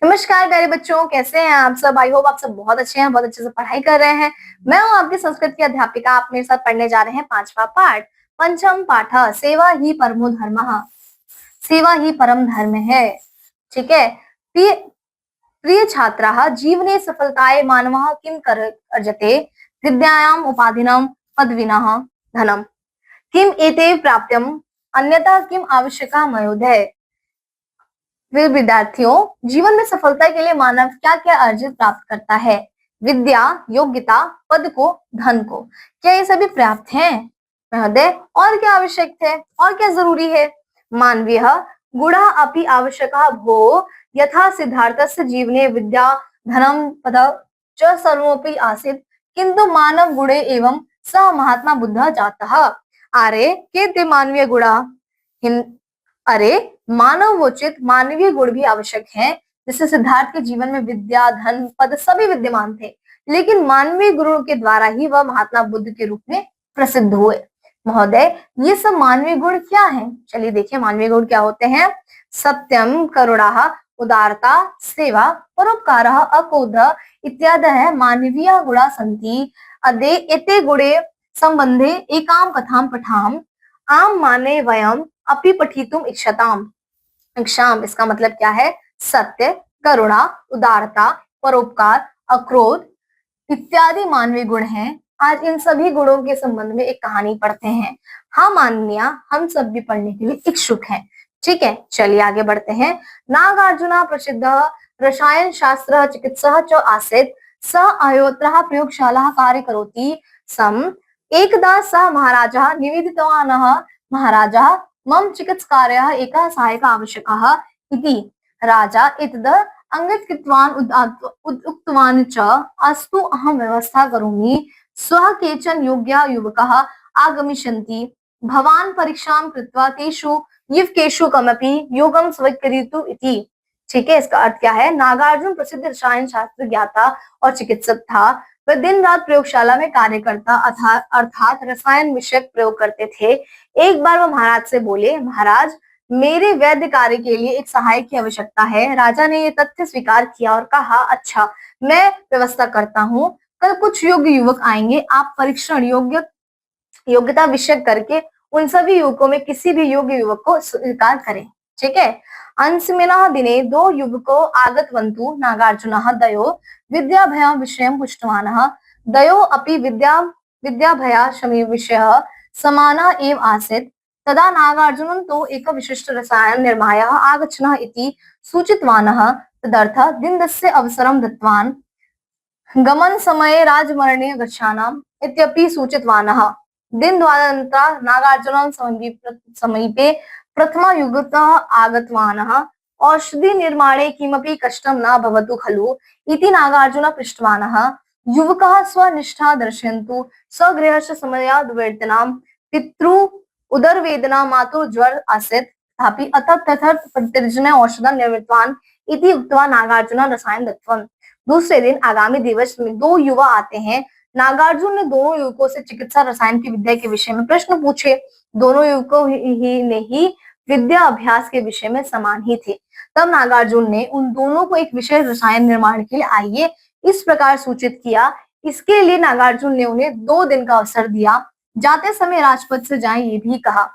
नमस्कार प्यारे बच्चों, कैसे हैं आप सब। आई होप आप सब बहुत अच्छे हैं, बहुत अच्छे से पढ़ाई कर रहे हैं। मैं हूं आपकी संस्कृत की अध्यापिका। आप मेरे साथ पढ़ने जा रहे हैं पांचवा पाठ। पंचम पाठ सेवा ही परमो धर्मः। सेवा ही परम धर्म है। ठीक है। प्रिय प्रिय छात्राः, जीवने सफलताय मानवः किं अर्जते? विद्यायाम् उपाधिनं पदविनः धनम किम एते प्राप्त्यम अन्यथा किम आवश्यकः महोदय। वे विद्यार्थियों, जीवन में सफलता के लिए मानव क्या क्या अर्जित प्राप्त करता है? विद्या, योग्यता, पद को, धन को। क्या ये सभी पर्याप्त हैं महोदय? और क्या आवश्यक है और क्या जरूरी है? मानवीय गुणा अपि आवश्यकः भो, यथा सिद्धार्थस्य जीवने विद्या धनम पद च सर्वोपि आसीत्, किंतु मानव गुणे एवं स महात्मा बुद्धः जातः। अरे के ते मानवीय गुणा? अरे मानवोचित मानवीय गुण भी आवश्यक हैं। जिससे सिद्धार्थ के जीवन में विद्या, धन, पद सभी विद्यमान थे, लेकिन मानवीय गुणों के द्वारा ही वह महात्मा बुद्ध के रूप में प्रसिद्ध हुए। महोदय, ये सब मानवीय गुण क्या हैं? चलिए देखिए मानवीय गुण क्या होते हैं। सत्यम, करुणा, उदारता, सेवा, परोपकारः, अक्रोधः इत्यादयः मानवीय गुणा सन्ति। अदे एते गुणे संबंधे एकाम कथाम पठाम आम माने वयम अपि पठितुम इच्छताम। इच्छाम इसका मतलब क्या है? सत्य, करुणा, उदारता, परोपकार, अक्रोध इत्यादि मानवीय गुण हैं। आज इन सभी गुणों के संबंध में एक कहानी पढ़ते हैं। हाँ माननीय, हम सब भी पढ़ने के लिए इच्छुक हैं। ठीक है, चलिए आगे बढ़ते हैं। नागार्जुन प्रसिद्ध रसायन शास्त्र चिकित्सक च आसीत्। स अयोत्रः प्रयोगशाला कार्य करोति सम एकदा स महाराजः निवेदितवानः, महाराजः मम चिकित्सकार्यः एकः सहायकः आवश्यकः इति। राजा एतद् अंगत कृतवान् उक्तवान् च, अस्तु अहं व्यवस्था करोमि। स्वः केचन योग्या युवकाः आगमिष्यन्ति। भवान् परीक्षां कृत्वा तेषु युवकेषु कमपि योगं स्वीकरोतु इति। ठीक है, इसका अर्थ क्या है? नागार्जुन प्रसिद्ध रसायन शास्त्र ज्ञाता और चिकित्सक था। वह दिन रात प्रयोगशाला में कार्य करता अर्थात रसायन विषयक प्रयोग करते थे। एक बार वह महाराज से बोले, महाराज मेरे वैद्य कार्य के लिए एक सहायक की आवश्यकता है। राजा ने यह तथ्य स्वीकार किया और कहा, अच्छा मैं व्यवस्था करता हूँ। कल कुछ योग्य युवक आएंगे, आप परीक्षण योग्यता विषय करके उन सभी युवकों में किसी भी योग्य युवक को स्वीकार करें। ठीक है। अंसमिनः दिने दो युवको आगतवन्तु। नागार्जुनः दयो विद्याभय विषयं पृष्टवानः। दयो अपि विद्याभया विषयः समानः एव आसीत्। तदा नागार्जुनं तु एक विशिष्ट रसायन निर्माय आगच्छनः इति सूचितवानः। तदर्थं दिनस्य अवसरं दत्तवान्। गमन समये राजमरणे गच्छानाम् इत्यपि सूचितवानः। दिनद्वयानन्तरं नागार्जुनं समीपे प्रथमा युगतः आगतवानः। औषधि निर्माणे किमपि कष्टं न भवतु खलु इति नागार्जुनः पृष्टवानः। युवकः स्वनिष्ठा दर्शयन्तु। स्वगृहस्य समयाद्वर्तिनां पितृ उदरवेदना, मातुः ज्वर आसीत्, तथापि ततः प्रतिदिनं औषधं निर्मितवान् इति उक्त्वा नागार्जुनः रसायन दत्तवान्। दूसरे दिन आगामी दिवस में दो युवा आते हैं। नागार्जुन ने दोनों युवकों से चिकित्सा रसायन की विद्या के विषय में प्रश्न पूछे। दोनों युवकों ने ही विद्या अभ्यास के विषय में समान ही थे। तब नागार्जुन ने उन दोनों को एक विशेष रसायन निर्माण के लिए आइए इस प्रकार सूचित किया। इसके लिए नागार्जुन ने उन्हें 2 दिन का अवसर दिया। जाते समय राजपथ से जाएं ये भी कहा।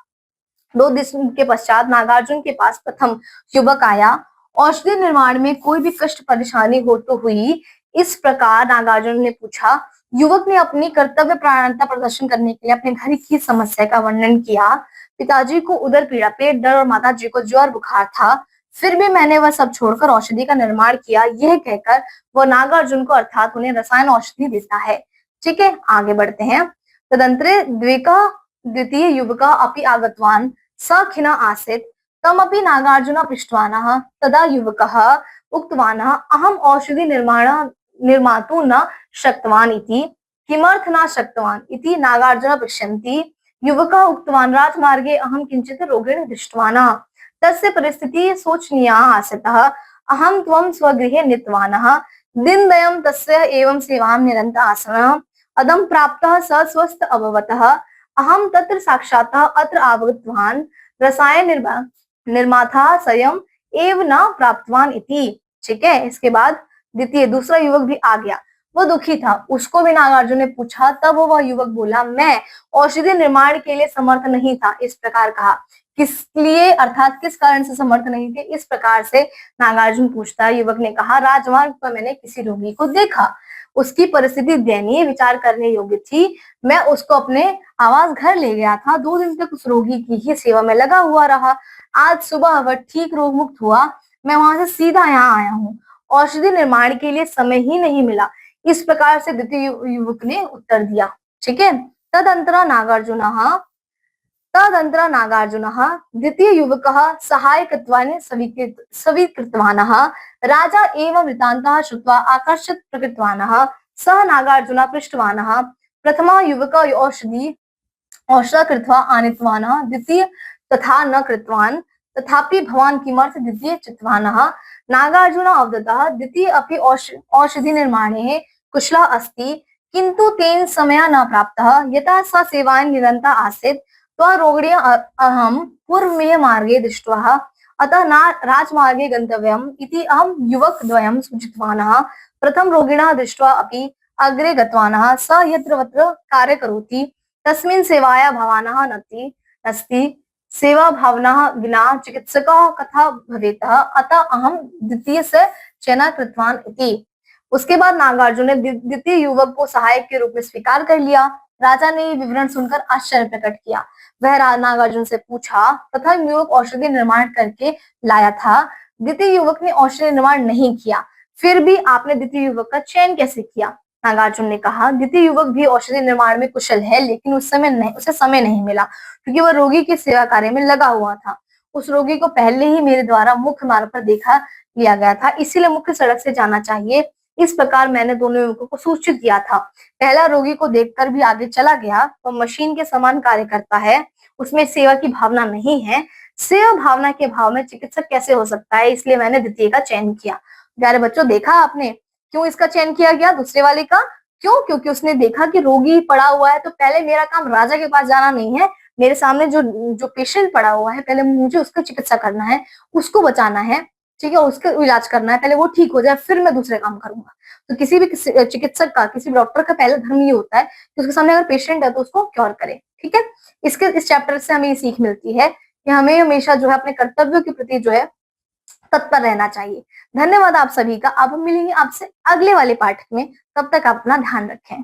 2 दिन के पश्चात नागार्जुन के पास प्रथम युवक आया। औषधि निर्माण में कोई भी कष्ट परेशानी हो तो हुई, इस प्रकार नागार्जुन ने पूछा। युवक ने अपनी कर्तव्य परायणता प्रदर्शन करने के लिए अपने घर की समस्या का वर्णन किया। पिताजी को उदर पीड़ा, पेट दर्द और माताजी को ज्वर बुखार था, फिर भी मैंने वह सब छोड़कर औषधि का निर्माण किया। यह कहकर वह नागार्जुन को अर्थात उन्हें रसायन औषधि देता है। ठीक है, आगे बढ़ते हैं। तदंतरे द्वितीय युवका अपि आगतवान्। स खिन्नः आसीत्। तमपि नागार्जुनः पृष्टवानः। तदा युवकः उक्तवानः, अहम् औषधि निर्मातुं न शक्तवान् इति। किमर्थ न शक्तवान् इति नागार्जुनः पृच्छन्ति। युवकः उक्तवान्, राजमार्गे अहं किञ्चित् रोगिणीं दृष्टवान्। तस्य परिस्थितिः शोचनीया आसीत्। अहं त्वं स्वगृहे नीतवानः। दिनद्वयं तस्य एवं सेवां निरन्तरम् आसन्। अदं प्राप्तः स स्वस्थ अभवतः। अहं तत्र साक्षात् अत्र आगतवान्। रसायन निर्माता स्वयं एव न प्राप्तवान् इति। ठीक है। इसके बाद दूसरा युवक भी आ गया, वो दुखी था, उसको भी नागार्जुन ने पूछा, तब वह युवक बोला, मैं औषधि निर्माण के लिए समर्थ नहीं था। इस प्रकार कहा। किस लिए, अर्थात किस कारण से समर्थ नहीं थे, इस प्रकार से नागार्जुन पूछता है। युवक ने कहा, राजमार्ग पर मैंने किसी रोगी को देखा, उसकी परिस्थिति दयनीय, विचार करने योग्य थी। मैं उसको अपने आवास घर ले गया था, 2 दिन तक उस रोगी की ही सेवा में लगा हुआ रहा। आज सुबह वह ठीक रोग मुक्त हुआ, मैं वहां से सीधा यहाँ आया हूँ। औषधि निर्माण के लिए समय ही नहीं मिला। इस प्रकार से द्वितीय युवक ने उत्तर दिया। ठीक है। तदंतरा नागार्जुनः द्वितीय युवकः सहायकत्वानि स्वीकृतवानः। राजा एव वृत्तान्तः श्रुत्वा आकर्षित प्रकृतवानः। सः नागार्जुनः पृष्टवानः, प्रथमः युवकः औषध कृत्वा आनीतवानः, द्वितीय तथा न कृतवान्, तथापि भवान् किमर्थ द्वितीय चितवानः। नागार्जुनः अवदतः, द्वितीय अपि औषधि निर्माणे कुशलः अस्ति, किन्तु तेन समयः न प्राप्तः, यतः स सेवायां निरतः आसीत्। रोगिण्या अहं पूर्वमेव मार्गे दृष्ट्वा, अतः न राजमार्गे गन्तव्यम् इति अहं युवकद्वयं सूचितवानः। प्रथम रोगिणः दृष्ट्वा अपि अग्रे गतवानः। स यत्र वत्र कार्य करोति, तस्मिन् सेवाया भावनः अस्ति। सेवा भावना विना चिकित्सकः कथा भवेतः, अतः अहं द्वितीय से चयन कृतवान इति। उसके बाद नागार्जुन ने द्वितीय युवक को सहायक के रूप में स्वीकार कर लिया। राजा ने ये विवरण सुनकर आश्चर्य प्रकट किया। वह नागार्जुन से पूछा, प्रथम युवक औषधि निर्माण करके लाया था, द्वितीय युवक ने औषधि निर्माण नहीं किया, फिर भी आपने द्वितीय युवक का चयन कैसे किया? नागार्जुन ने कहा, द्वितीय युवक भी औषधि निर्माण में कुशल है, लेकिन उसे समय नहीं मिला, क्योंकि वह रोगी की सेवा कार्य में लगा हुआ था। उस रोगी को पहले ही मेरे द्वारा मुख्य मार्ग पर देखा लिया गया था, इसीलिए मुख्य सड़क से जाना चाहिए। इस प्रकार मैंने दोनों युवकों को सूचित किया था। पहला रोगी को देखकर भी आगे चला गया, वह मशीन के समान कार्य करता है, उसमें सेवा की भावना नहीं है। सेवा भावना के भाव में चिकित्सक कैसे हो सकता है, इसलिए मैंने द्वितीय का चयन किया। प्यारे बच्चों, देखा आपने क्यों इसका चयन किया गया दूसरे वाले का? क्यों? क्योंकि उसने देखा कि रोगी पड़ा हुआ है, तो पहले मेरा काम राजा के पास जाना नहीं है, मेरे सामने जो पेशेंट पड़ा हुआ है, पहले मुझे उसका चिकित्सा करना है, उसको बचाना है, ठीक है, उसका इलाज करना है, पहले वो ठीक हो जाए, फिर मैं दूसरे काम करूंगा। तो किसी भी चिकित्सक का, किसी डॉक्टर का पहला धर्म ये होता है कि उसके सामने अगर पेशेंट है तो उसको क्योर करे। ठीक है। इस चैप्टर से हमें ये सीख मिलती है कि हमें हमेशा जो है अपने कर्तव्यों के प्रति जो है तत्पर रहना चाहिए। धन्यवाद आप सभी का। अब हम मिलेंगे आपसे अगले वाले पाठ में, तब तक आप अपना ध्यान रखें।